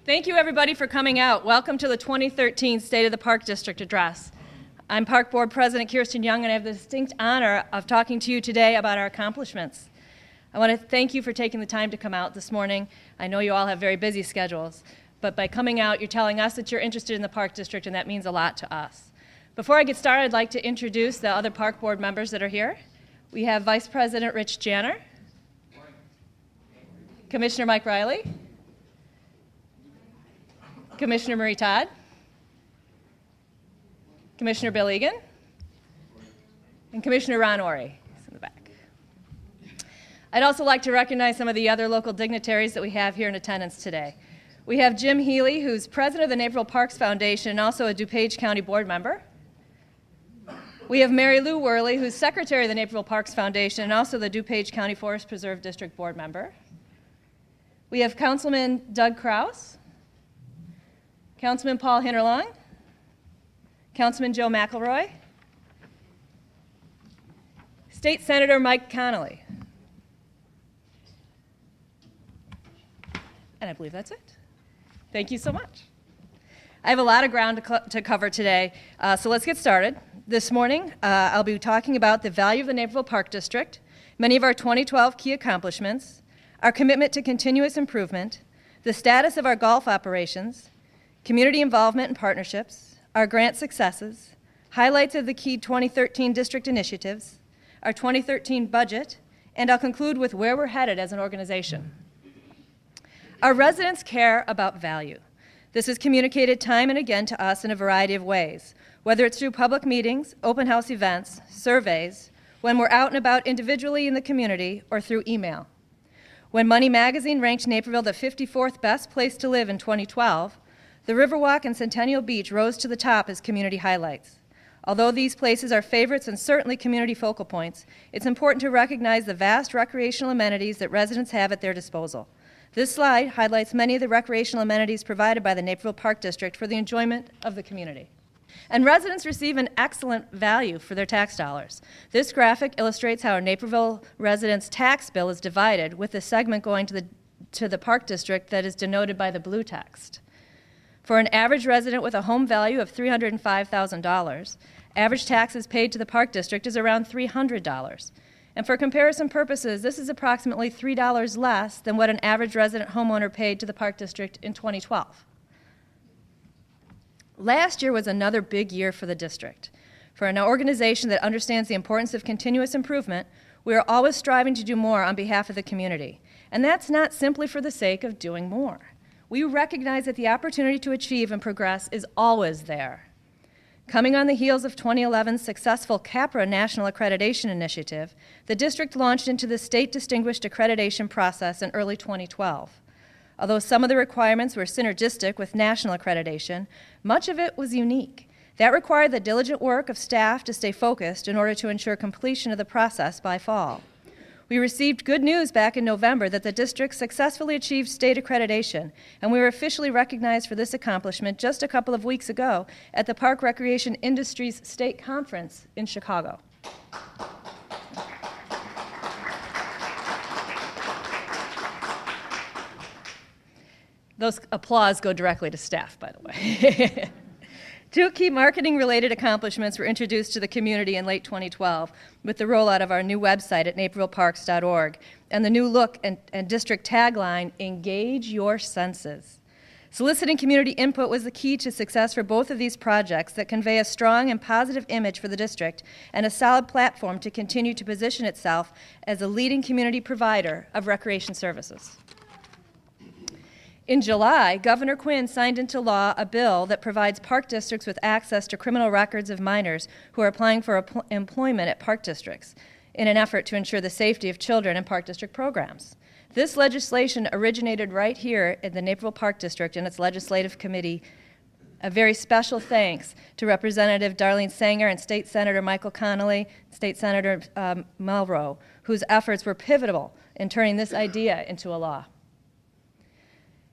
Thank you, everybody, for coming out. Welcome to the 2013 State of the Park District Address. I'm Park Board President Kirsten Young, and I have the distinct honor of talking to you today about our accomplishments. I want to thank you for taking the time to come out this morning. I know you all have very busy schedules, but by coming out, you're telling us that you're interested in the Park District, and that means a lot to us. Before I get started, I'd like to introduce the other Park Board members that are here. We have Vice President Rich Janner, Commissioner Mike Riley, Commissioner Marie Todd, Commissioner Bill Egan, and Commissioner Ron Ori. He's in the back. I'd also like to recognize some of the other local dignitaries that we have here in attendance today. We have Jim Healy, who's president of the Naperville Parks Foundation and also a DuPage County board member. We have Mary Lou Worley, who's secretary of the Naperville Parks Foundation and also the DuPage County Forest Preserve District board member. We have Councilman Doug Kraus, Councilman Paul Hinterlong, Councilman Joe McElroy, State Senator Mike Connolly. And I believe that's it. Thank you so much. I have a lot of ground to cover today, so let's get started. This morning, I'll be talking about the value of the Naperville Park District, many of our 2012 key accomplishments, our commitment to continuous improvement, the status of our golf operations, community involvement and partnerships, our grant successes, highlights of the key 2013 district initiatives, our 2013 budget, and I'll conclude with where we're headed as an organization. Our residents care about value. This is communicated time and again to us in a variety of ways, whether it's through public meetings, open house events, surveys, when we're out and about individually in the community, or through email. When Money Magazine ranked Naperville the 54th best place to live in 2012, the Riverwalk and Centennial Beach rose to the top as community highlights. Although these places are favorites and certainly community focal points, it's important to recognize the vast recreational amenities that residents have at their disposal. This slide highlights many of the recreational amenities provided by the Naperville Park District for the enjoyment of the community. And residents receive an excellent value for their tax dollars. This graphic illustrates how a Naperville residents' tax bill is divided, with the segment going to the Park District that is denoted by the blue text. For an average resident with a home value of $305,000, average taxes paid to the Park District is around $300. And for comparison purposes, this is approximately $3 less than what an average resident homeowner paid to the Park District in 2012. Last year was another big year for the district. For an organization that understands the importance of continuous improvement, we are always striving to do more on behalf of the community. And that's not simply for the sake of doing more. We recognize that the opportunity to achieve and progress is always there. Coming on the heels of 2011's successful CAPRA National Accreditation Initiative, the district launched into the state distinguished accreditation process in early 2012. Although some of the requirements were synergistic with national accreditation, much of it was unique. That required the diligent work of staff to stay focused in order to ensure completion of the process by fall. We received good news back in November that the district successfully achieved state accreditation, and we were officially recognized for this accomplishment just a couple of weeks ago at the Park Recreation Industries State Conference in Chicago. Those applause go directly to staff, by the way. Two key marketing-related accomplishments were introduced to the community in late 2012 with the rollout of our new website at napervilleparks.org and the new look and district tagline, Engage Your Senses. Soliciting community input was the key to success for both of these projects that convey a strong and positive image for the district and a solid platform to continue to position itself as a leading community provider of recreation services. In July, Governor Quinn signed into law a bill that provides park districts with access to criminal records of minors who are applying for employment at park districts in an effort to ensure the safety of children in park district programs. This legislation originated right here in the Naperville Park District and its legislative committee. A very special thanks to Representative Darlene Sanger and State Senator Michael Connolly, State Senator Melrose, whose efforts were pivotal in turning this idea into a law.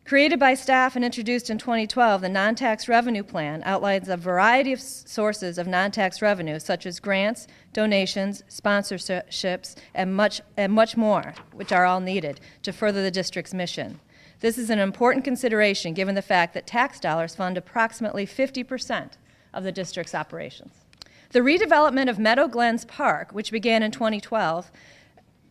Created by staff and introduced in 2012, the non-tax revenue plan outlines a variety of sources of non-tax revenue, such as grants, donations, sponsorships, and much more, which are all needed to further the district's mission. This is an important consideration given the fact that tax dollars fund approximately 50% of the district's operations. The redevelopment of Meadow Glens Park, which began in 2012,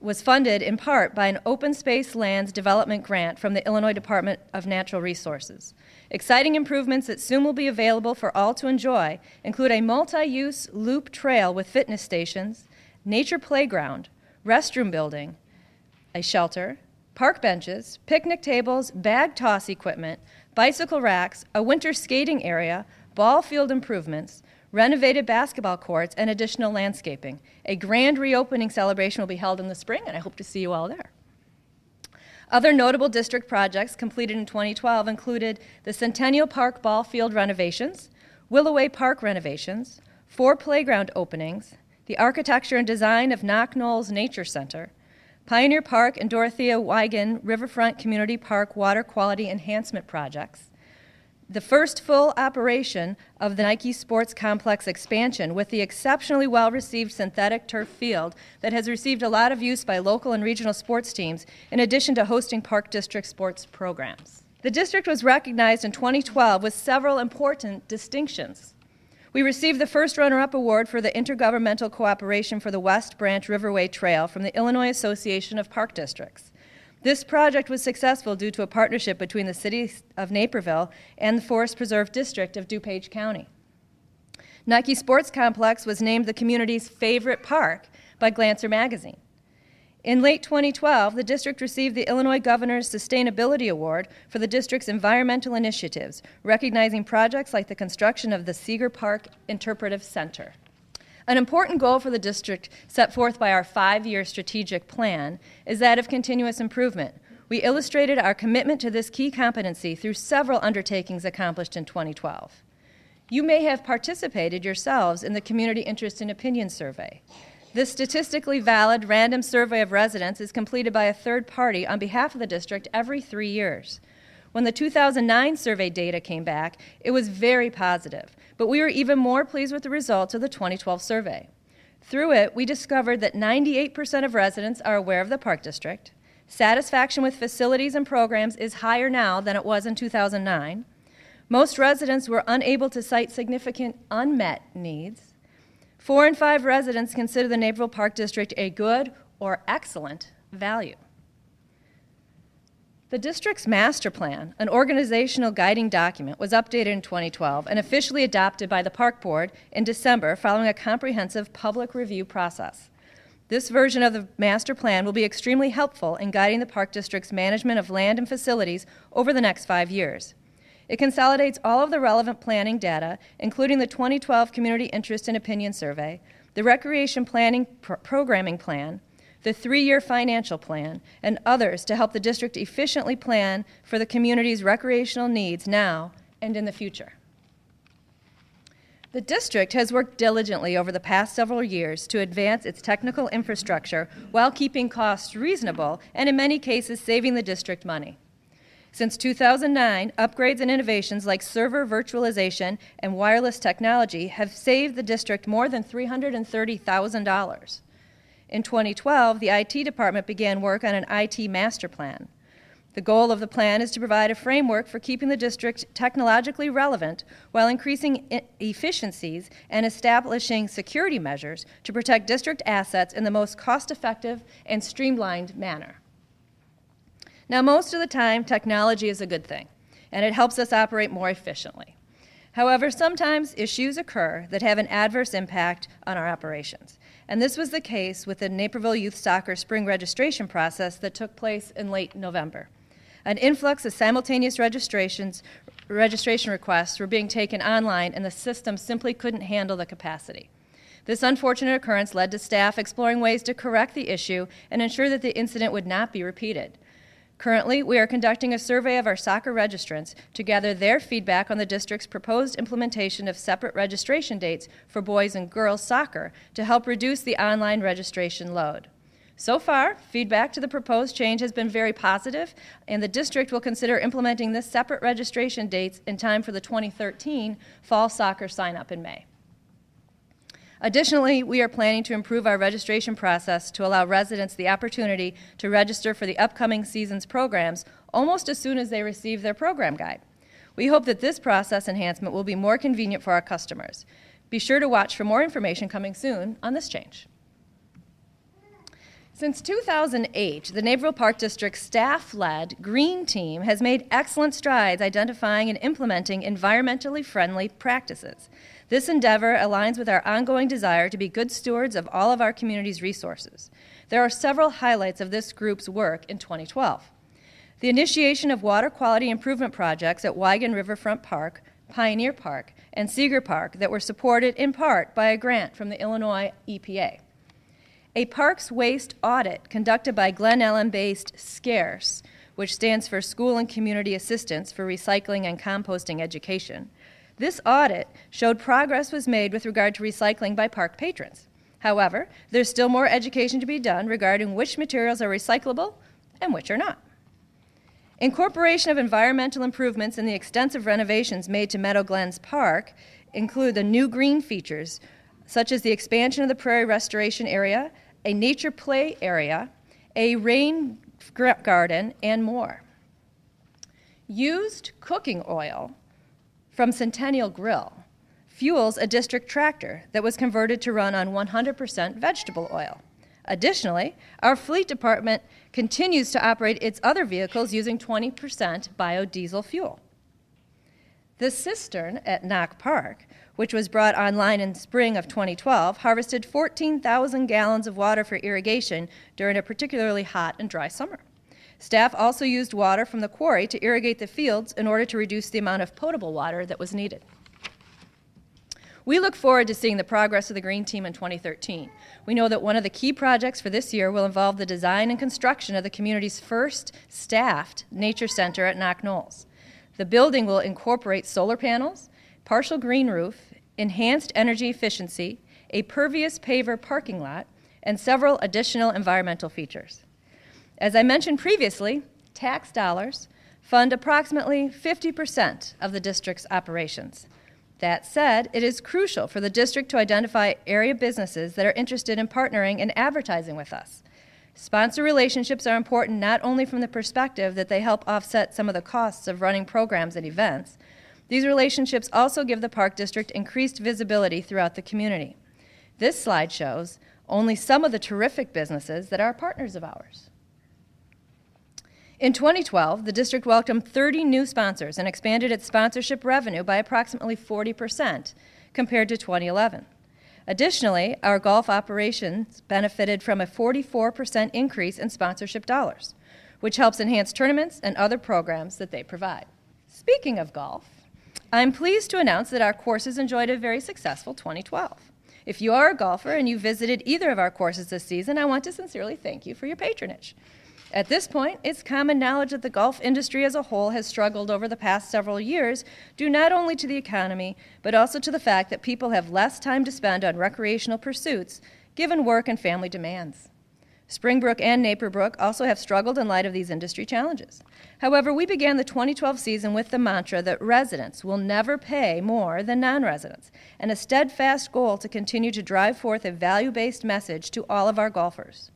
was funded in part by an open space lands development grant from the Illinois Department of Natural Resources. Exciting improvements that soon will be available for all to enjoy include a multi-use loop trail with fitness stations, nature playground, restroom building, a shelter, park benches, picnic tables, bag toss equipment, bicycle racks, a winter skating area, ball field improvements, renovated basketball courts, and additional landscaping. A grand reopening celebration will be held in the spring, and I hope to see you all there. Other notable district projects completed in 2012 included the Centennial Park ball field renovations, Willoway Park renovations, 4 playground openings, the architecture and design of Knoch Knolls Nature Center, Pioneer Park and Dorothea Wigan Riverfront Community Park water quality enhancement projects, the first full operation of the Nike Sports Complex expansion with the exceptionally well-received synthetic turf field that has received a lot of use by local and regional sports teams, in addition to hosting Park District sports programs. The district was recognized in 2012 with several important distinctions. We received the first runner-up award for the Intergovernmental Cooperation for the West Branch Riverway Trail from the Illinois Association of Park Districts. This project was successful due to a partnership between the City of Naperville and the Forest Preserve District of DuPage County. Nike Sports Complex was named the community's favorite park by Glancer magazine. In late 2012, the district received the Illinois Governor's Sustainability Award for the district's environmental initiatives, recognizing projects like the construction of the Seager Park Interpretive Center. An important goal for the district set forth by our 5-year strategic plan is that of continuous improvement. We illustrated our commitment to this key competency through several undertakings accomplished in 2012. You may have participated yourselves in the Community Interest and Opinion Survey. This statistically valid random survey of residents is completed by a third party on behalf of the district every 3 years. When the 2009 survey data came back, it was very positive, but we were even more pleased with the results of the 2012 survey. Through it, we discovered that 98% of residents are aware of the Park District, satisfaction with facilities and programs is higher now than it was in 2009, most residents were unable to cite significant unmet needs, 4 in 5 residents consider the Naperville Park District a good or excellent value. The district's master plan, an organizational guiding document, was updated in 2012 and officially adopted by the Park Board in December following a comprehensive public review process. This version of the master plan will be extremely helpful in guiding the Park District's management of land and facilities over the next 5 years. It consolidates all of the relevant planning data, including the 2012 Community Interest and Opinion Survey, the Recreation Planning Programming Plan, the 3-year financial plan, and others to help the district efficiently plan for the community's recreational needs now and in the future. The district has worked diligently over the past several years to advance its technical infrastructure while keeping costs reasonable and in many cases saving the district money. Since 2009, upgrades and innovations like server virtualization and wireless technology have saved the district more than $330,000. In 2012, the IT department began work on an IT master plan. The goal of the plan is to provide a framework for keeping the district technologically relevant while increasing efficiencies and establishing security measures to protect district assets in the most cost-effective and streamlined manner. Now, most of the time, technology is a good thing, and it helps us operate more efficiently. However, sometimes issues occur that have an adverse impact on our operations. And this was the case with the Naperville Youth Soccer spring registration process that took place in late November. An influx of simultaneous registration requests were being taken online, and the system simply couldn't handle the capacity. This unfortunate occurrence led to staff exploring ways to correct the issue and ensure that the incident would not be repeated. Currently, we are conducting a survey of our soccer registrants to gather their feedback on the district's proposed implementation of separate registration dates for boys and girls soccer to help reduce the online registration load. So far, feedback to the proposed change has been very positive, and the district will consider implementing this separate registration dates in time for the 2013 fall soccer sign-up in May. Additionally, we are planning to improve our registration process to allow residents the opportunity to register for the upcoming season's programs almost as soon as they receive their program guide. We hope that this process enhancement will be more convenient for our customers. Be sure to watch for more information coming soon on this change. Since 2008, the Naperville Park District staff-led Green Team has made excellent strides identifying and implementing environmentally friendly practices. This endeavor aligns with our ongoing desire to be good stewards of all of our community's resources. There are several highlights of this group's work in 2012. The initiation of water quality improvement projects at Wigan Riverfront Park, Pioneer Park, and Seager Park that were supported in part by a grant from the Illinois EPA. A parks waste audit conducted by Glen Ellen-based SCARES, which stands for School and Community Assistance for Recycling and Composting Education. This audit showed progress was made with regard to recycling by park patrons. However, there's still more education to be done regarding which materials are recyclable and which are not. Incorporation of environmental improvements in the extensive renovations made to Meadow Glens Park include the new green features, such as the expansion of the prairie restoration area, a nature play area, a rain garden, and more. Used cooking oil from Centennial Grill fuels a district tractor that was converted to run on 100% vegetable oil. Additionally, our fleet department continues to operate its other vehicles using 20% biodiesel fuel. The cistern at Knoch Park, which was brought online in spring of 2012, harvested 14,000 gallons of water for irrigation during a particularly hot and dry summer. Staff also used water from the quarry to irrigate the fields in order to reduce the amount of potable water that was needed. We look forward to seeing the progress of the Green Team in 2013. We know that one of the key projects for this year will involve the design and construction of the community's first staffed nature center at Knoch Knolls. The building will incorporate solar panels, partial green roof, enhanced energy efficiency, a pervious paver parking lot, and several additional environmental features. As I mentioned previously, tax dollars fund approximately 50% of the district's operations. That said, it is crucial for the district to identify area businesses that are interested in partnering and advertising with us. Sponsor relationships are important not only from the perspective that they help offset some of the costs of running programs and events. These relationships also give the Park District increased visibility throughout the community. This slide shows only some of the terrific businesses that are partners of ours. In 2012, the district welcomed 30 new sponsors and expanded its sponsorship revenue by approximately 40% compared to 2011. Additionally, our golf operations benefited from a 44% increase in sponsorship dollars, which helps enhance tournaments and other programs that they provide. Speaking of golf, I'm pleased to announce that our courses enjoyed a very successful 2012. If you are a golfer and you visited either of our courses this season, I want to sincerely thank you for your patronage. At this point, it's common knowledge that the golf industry as a whole has struggled over the past several years due not only to the economy, but also to the fact that people have less time to spend on recreational pursuits given work and family demands. Springbrook and Naperville also have struggled in light of these industry challenges. However, we began the 2012 season with the mantra that residents will never pay more than non-residents, and a steadfast goal to continue to drive forth a value-based message to all of our golfers.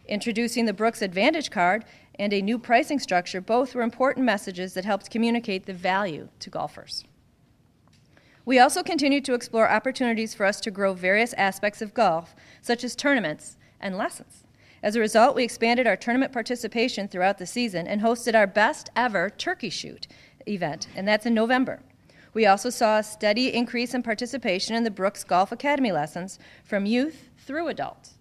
Introducing the Brooks Advantage Card and a new pricing structure both were important messages that helped communicate the value to golfers. We also continued to explore opportunities for us to grow various aspects of golf, such as tournaments and lessons. As a result, we expanded our tournament participation throughout the season and hosted our best ever turkey shoot event, and that's in November. We also saw a steady increase in participation in the Brooks Golf Academy lessons from youth through adults.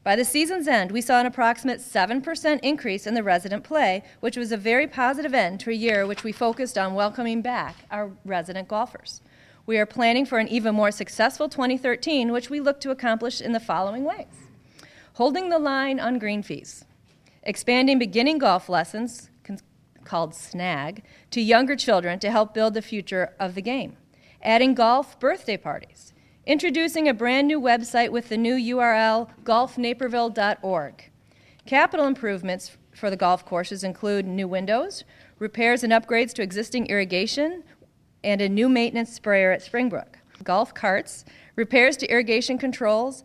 By the season's end, we saw an approximate 7% increase in the resident play, which was a very positive end to a year which we focused on welcoming back our resident golfers. We are planning for an even more successful 2013, which we look to accomplish in the following ways. Holding the line on green fees, expanding beginning golf lessons, called SNAG, to younger children to help build the future of the game, adding golf birthday parties, introducing a brand new website with the new URL golfnaperville.org. Capital improvements for the golf courses include new windows, repairs and upgrades to existing irrigation, and a new maintenance sprayer at Springbrook. Golf carts, repairs to irrigation controls,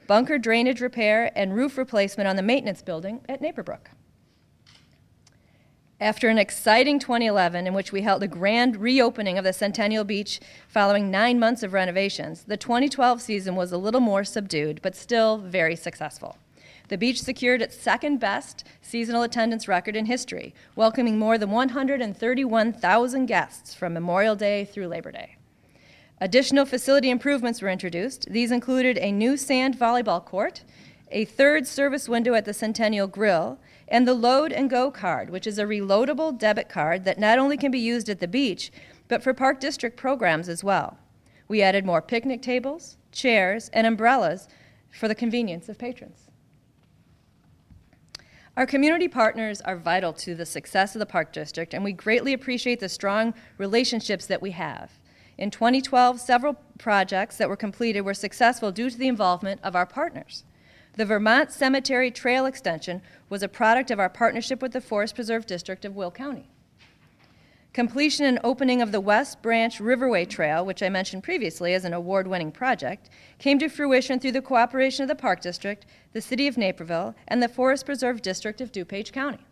bunker drainage repair, and roof replacement on the maintenance building at Naperbrook. After an exciting 2011 in which we held a grand reopening of the Centennial Beach following 9 months of renovations, the 2012 season was a little more subdued, but still very successful. The beach secured its second best seasonal attendance record in history, welcoming more than 131,000 guests from Memorial Day through Labor Day. Additional facility improvements were introduced. These included a new sand volleyball court, a third service window at the Centennial Grill, and the Load and Go card, which is a reloadable debit card that not only can be used at the beach, but for Park District programs as well. We added more picnic tables, chairs, and umbrellas for the convenience of patrons. Our community partners are vital to the success of the Park District, and we greatly appreciate the strong relationships that we have. In 2012, several projects that were completed were successful due to the involvement of our partners. The Vermont Cemetery Trail Extension was a product of our partnership with the Forest Preserve District of Will County. Completion and opening of the West Branch Riverway Trail, which I mentioned previously as an award-winning project, came to fruition through the cooperation of the Park District, the City of Naperville, and the Forest Preserve District of DuPage County.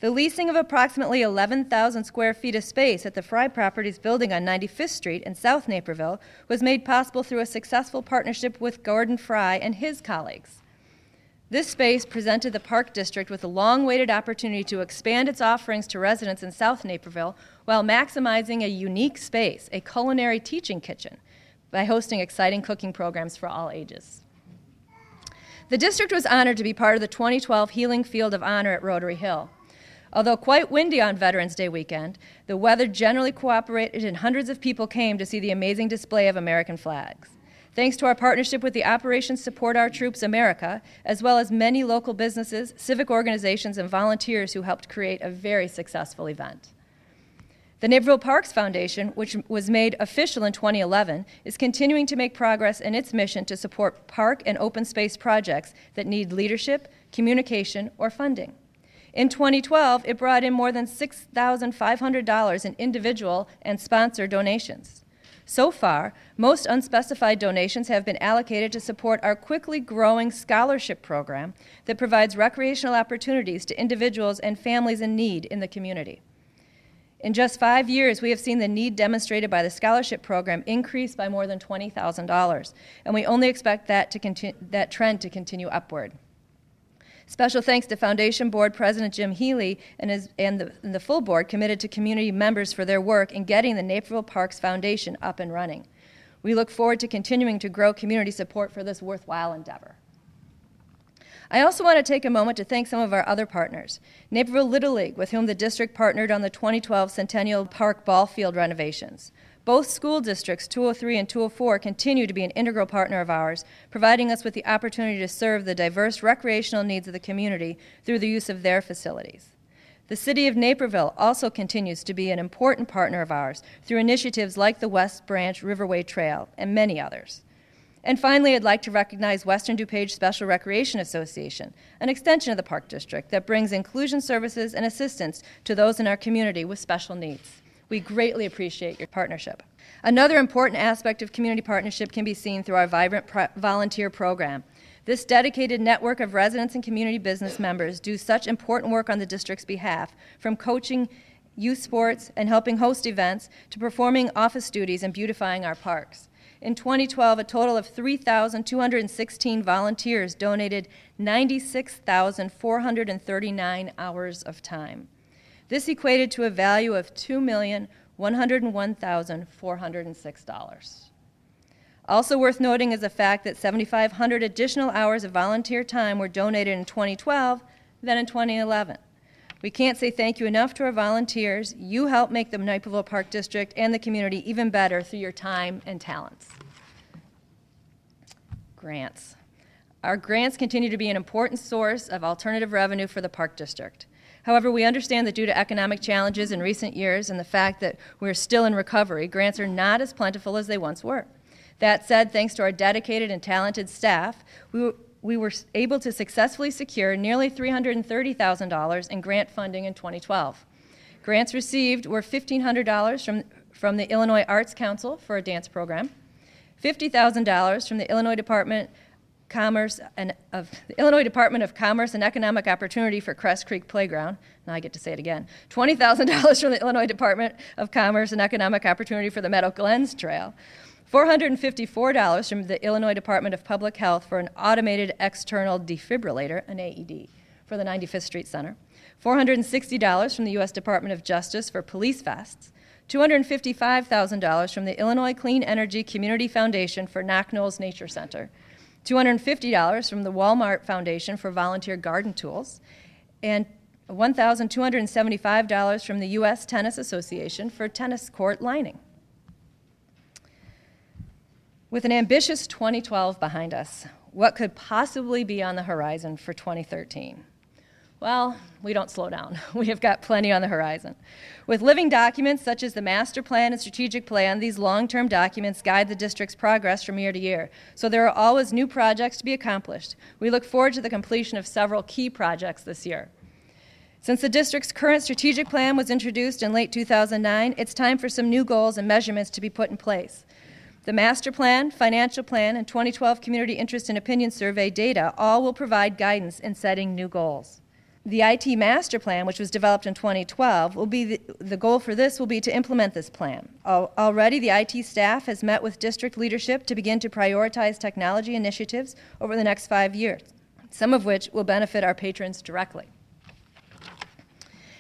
The leasing of approximately 11,000 square feet of space at the Fry Properties building on 95th Street in South Naperville was made possible through a successful partnership with Gordon Fry and his colleagues. This space presented the Park District with a long-awaited opportunity to expand its offerings to residents in South Naperville while maximizing a unique space, a culinary teaching kitchen, by hosting exciting cooking programs for all ages. The district was honored to be part of the 2012 Healing Field of Honor at Rotary Hill. Although quite windy on Veterans Day weekend, the weather generally cooperated and hundreds of people came to see the amazing display of American flags. Thanks to our partnership with the Operation Support Our Troops America, as well as many local businesses, civic organizations, and volunteers who helped create a very successful event. The Naperville Parks Foundation, which was made official in 2011, is continuing to make progress in its mission to support park and open space projects that need leadership, communication, or funding. In 2012, it brought in more than $6,500 in individual and sponsor donations. So far, most unspecified donations have been allocated to support our quickly growing scholarship program that provides recreational opportunities to individuals and families in need in the community. In just 5 years, we have seen the need demonstrated by the scholarship program increase by more than $20,000, and we only expect that trend to continue upward. Special thanks to Foundation Board President Jim Healy and the full board committed to community members for their work in getting the Naperville Parks Foundation up and running. We look forward to continuing to grow community support for this worthwhile endeavor. I also want to take a moment to thank some of our other partners. Naperville Little League, with whom the district partnered on the 2012 Centennial Park ball field renovations. Both school districts, 203 and 204, continue to be an integral partner of ours, providing us with the opportunity to serve the diverse recreational needs of the community through the use of their facilities. The City of Naperville also continues to be an important partner of ours through initiatives like the West Branch Riverway Trail and many others. And finally, I'd like to recognize Western DuPage Special Recreation Association, an extension of the Park District that brings inclusion services and assistance to those in our community with special needs. We greatly appreciate your partnership. Another important aspect of community partnership can be seen through our vibrant volunteer program. This dedicated network of residents and community business members do such important work on the district's behalf, from coaching youth sports and helping host events to performing office duties and beautifying our parks. In 2012, a total of 3,216 volunteers donated 96,439 hours of time. This equated to a value of $2,101,406. Also worth noting is the fact that 7,500 additional hours of volunteer time were donated in 2012 than in 2011. We can't say thank you enough to our volunteers. You help make the Naperville Park District and the community even better through your time and talents. Grants. Our grants continue to be an important source of alternative revenue for the Park District. However, we understand that due to economic challenges in recent years and the fact that we're still in recovery, grants are not as plentiful as they once were. That said, thanks to our dedicated and talented staff, we were able to successfully secure nearly $330,000 in grant funding in 2012. Grants received were $1,500 from the Illinois Arts Council for a dance program, $50,000 from the Illinois Department of Commerce and Economic Opportunity for Crest Creek Playground. Now I get to say it again. $20,000 from the Illinois Department of Commerce and Economic Opportunity for the Meadow Glens Trail. $454 from the Illinois Department of Public Health for an automated external defibrillator, an AED, for the 95th Street Center. $460 from the U.S. Department of Justice for police vests. $255,000 from the Illinois Clean Energy Community Foundation for Knoch Nature Center. $250 from the Walmart Foundation for volunteer garden tools. And $1,275 from the U.S. Tennis Association for tennis court lining. With an ambitious 2012 behind us, what could possibly be on the horizon for 2013? Well, we don't slow down. We have got plenty on the horizon. With living documents such as the master plan and strategic plan, these long-term documents guide the district's progress from year to year. So there are always new projects to be accomplished. We look forward to the completion of several key projects this year. Since the district's current strategic plan was introduced in late 2009, it's time for some new goals and measurements to be put in place. The master plan, financial plan, and 2012 community interest and opinion survey data all will provide guidance in setting new goals. The IT master plan, which was developed in 2012, will be the goal for this will be to implement this plan. Already, the IT staff has met with district leadership to begin to prioritize technology initiatives over the next 5 years, some of which will benefit our patrons directly.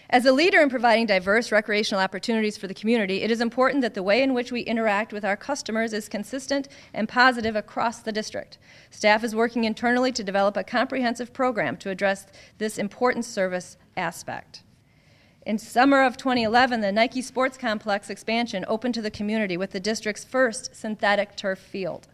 As a leader in providing diverse recreational opportunities for the community, it is important that the way in which we interact with our customers is consistent and positive across the district. Staff is working internally to develop a comprehensive program to address this important service aspect. In summer of 2011, the Nike Sports Complex expansion opened to the community with the district's first synthetic turf field.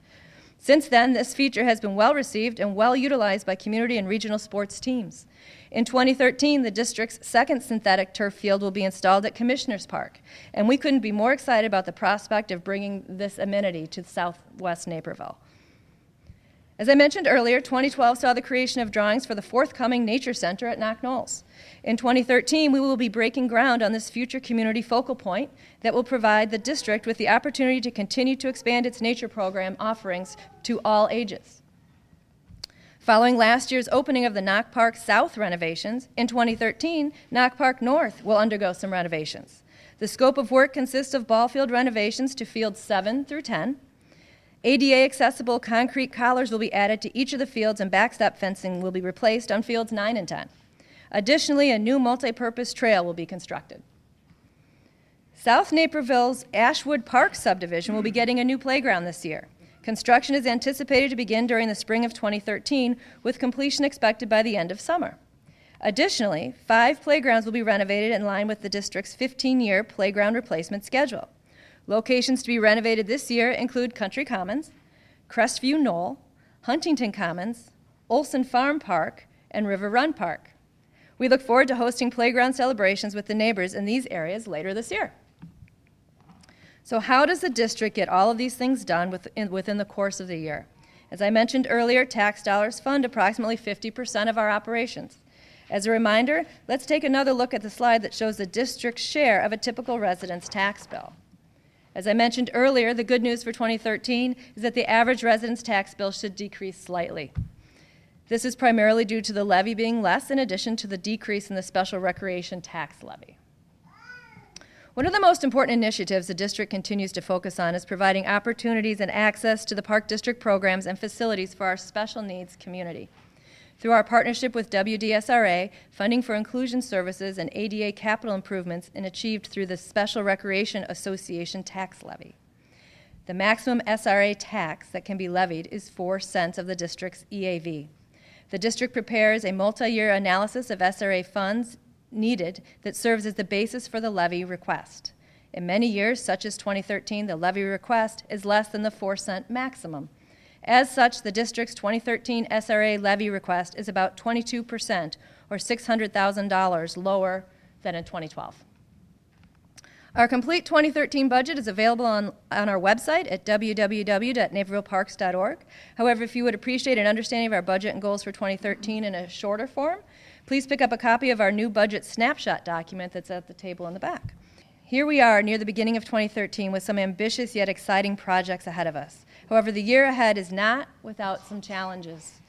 Since then, this feature has been well received and well utilized by community and regional sports teams. In 2013, the district's second synthetic turf field will be installed at Commissioners Park, and we couldn't be more excited about the prospect of bringing this amenity to southwest Naperville. As I mentioned earlier, 2012 saw the creation of drawings for the forthcoming Nature Center at Knoch. In 2013, we will be breaking ground on this future community focal point that will provide the district with the opportunity to continue to expand its nature program offerings to all ages. Following last year's opening of the Knoch Park South renovations, in 2013, Knoch Park North will undergo some renovations. The scope of work consists of ball field renovations to fields 7 through 10. ADA-accessible concrete collars will be added to each of the fields, and backstop fencing will be replaced on fields 9 and 10. Additionally, a new multi-purpose trail will be constructed. South Naperville's Ashwood Park subdivision will be getting a new playground this year. Construction is anticipated to begin during the spring of 2013, with completion expected by the end of summer. Additionally, 5 playgrounds will be renovated in line with the district's 15-year playground replacement schedule. Locations to be renovated this year include Country Commons, Crestview Knoll, Huntington Commons, Olson Farm Park, and River Run Park. We look forward to hosting playground celebrations with the neighbors in these areas later this year. So how does the district get all of these things done within the course of the year? As I mentioned earlier, tax dollars fund approximately 50% of our operations. As a reminder, let's take another look at the slide that shows the district's share of a typical resident's tax bill. As I mentioned earlier, the good news for 2013 is that the average resident's tax bill should decrease slightly. This is primarily due to the levy being less in addition to the decrease in the special recreation tax levy. One of the most important initiatives the district continues to focus on is providing opportunities and access to the Park District programs and facilities for our special needs community. Through our partnership with WDSRA, funding for inclusion services and ADA capital improvements is achieved through the Special Recreation Association tax levy. The maximum SRA tax that can be levied is 4 cents of the district's EAV. The district prepares a multi-year analysis of SRA funds needed that serves as the basis for the levy request. In many years, such as 2013, the levy request is less than the 4-cent maximum. As such, the district's 2013 SRA levy request is about 22%, or $600,000 lower than in 2012. Our complete 2013 budget is available on our website at www.napervilleparks.org. However, if you would appreciate an understanding of our budget and goals for 2013 in a shorter form, please pick up a copy of our new budget snapshot document that's at the table in the back. Here we are near the beginning of 2013 with some ambitious yet exciting projects ahead of us. However, the year ahead is not without some challenges.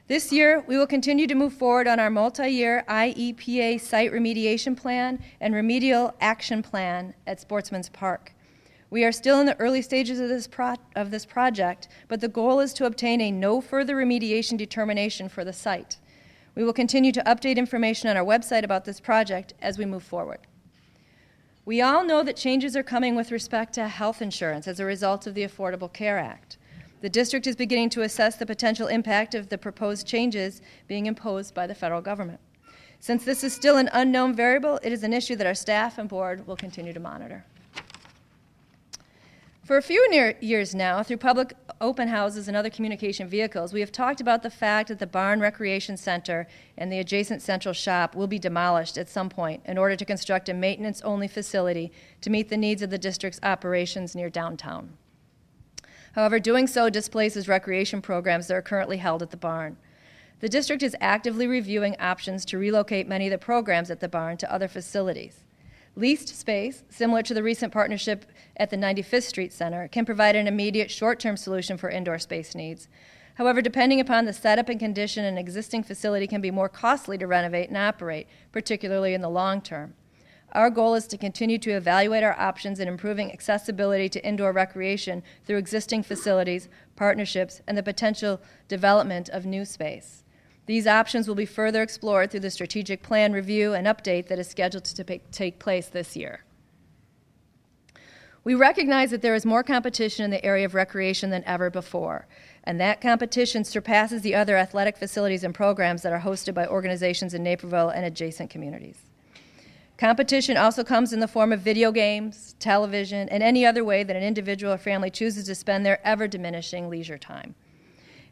This year, we will continue to move forward on our multi-year IEPA site remediation plan and remedial action plan at Sportsman's Park. We are still in the early stages of this project, but the goal is to obtain a no further remediation determination for the site. We will continue to update information on our website about this project as we move forward. We all know that changes are coming with respect to health insurance as a result of the Affordable Care Act. The district is beginning to assess the potential impact of the proposed changes being imposed by the federal government. Since this is still an unknown variable, it is an issue that our staff and board will continue to monitor. For a few years now, through public open houses and other communication vehicles, we have talked about the fact that the Barn Recreation Center and the adjacent central shop will be demolished at some point in order to construct a maintenance-only facility to meet the needs of the district's operations near downtown. However, doing so displaces recreation programs that are currently held at the barn. The district is actively reviewing options to relocate many of the programs at the barn to other facilities. Leased space, similar to the recent partnership at the 95th Street Center, can provide an immediate short-term solution for indoor space needs. However, depending upon the setup and condition, an existing facility can be more costly to renovate and operate, particularly in the long term. Our goal is to continue to evaluate our options in improving accessibility to indoor recreation through existing facilities, partnerships, and the potential development of new space. These options will be further explored through the strategic plan review and update that is scheduled to take place this year. We recognize that there is more competition in the area of recreation than ever before, and that competition surpasses the other athletic facilities and programs that are hosted by organizations in Naperville and adjacent communities. Competition also comes in the form of video games, television, and any other way that an individual or family chooses to spend their ever-diminishing leisure time.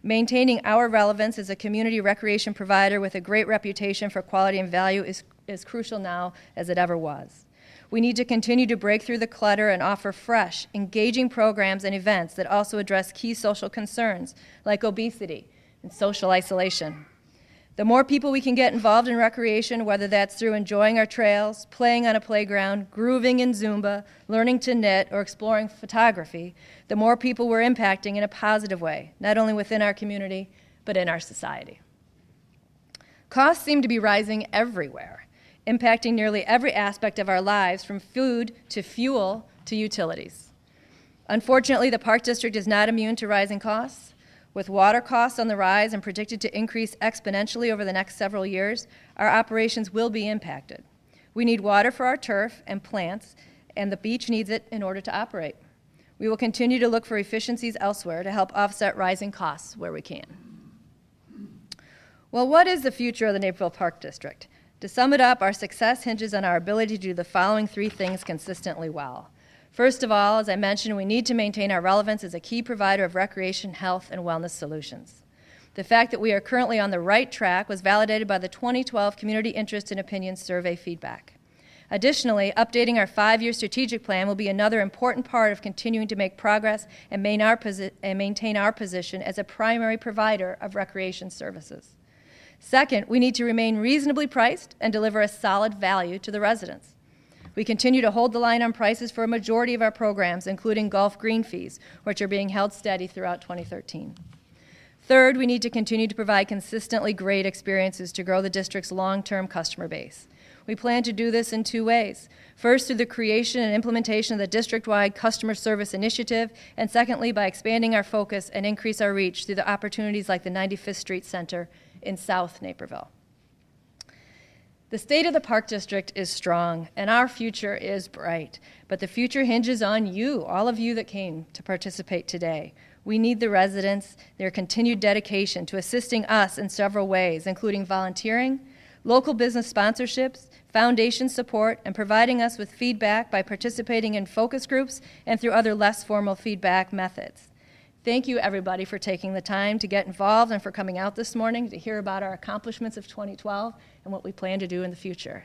Maintaining our relevance as a community recreation provider with a great reputation for quality and value is crucial now as it ever was. We need to continue to break through the clutter and offer fresh, engaging programs and events that also address key social concerns like obesity and social isolation. The more people we can get involved in recreation, whether that's through enjoying our trails, playing on a playground, grooving in Zumba, learning to knit, or exploring photography, the more people we're impacting in a positive way, not only within our community, but in our society. Costs seem to be rising everywhere, impacting nearly every aspect of our lives, from food to fuel to utilities. Unfortunately, the Park District is not immune to rising costs. With water costs on the rise and predicted to increase exponentially over the next several years, our operations will be impacted. We need water for our turf and plants, and the beach needs it in order to operate. We will continue to look for efficiencies elsewhere to help offset rising costs where we can. Well, what is the future of the Naperville Park District? To sum it up, our success hinges on our ability to do the following three things consistently well. First of all, as I mentioned, we need to maintain our relevance as a key provider of recreation, health, and wellness solutions. The fact that we are currently on the right track was validated by the 2012 Community Interest and Opinion Survey feedback. Additionally, updating our 5-year strategic plan will be another important part of continuing to make progress and maintain our position as a primary provider of recreation services. Second, we need to remain reasonably priced and deliver a solid value to the residents. We continue to hold the line on prices for a majority of our programs, including golf green fees, which are being held steady throughout 2013. Third, we need to continue to provide consistently great experiences to grow the district's long-term customer base. We plan to do this in 2 ways. First, through the creation and implementation of the district-wide customer service initiative, and secondly, by expanding our focus and increase our reach through the opportunities like the 95th Street Center in South Naperville. The state of the Park District is strong, and our future is bright. But the future hinges on you, all of you that came to participate today. We need the residents, their continued dedication to assisting us in several ways, including volunteering, local business sponsorships, foundation support, and providing us with feedback by participating in focus groups and through other less formal feedback methods. Thank you, everybody, for taking the time to get involved and for coming out this morning to hear about our accomplishments of 2012 and what we plan to do in the future.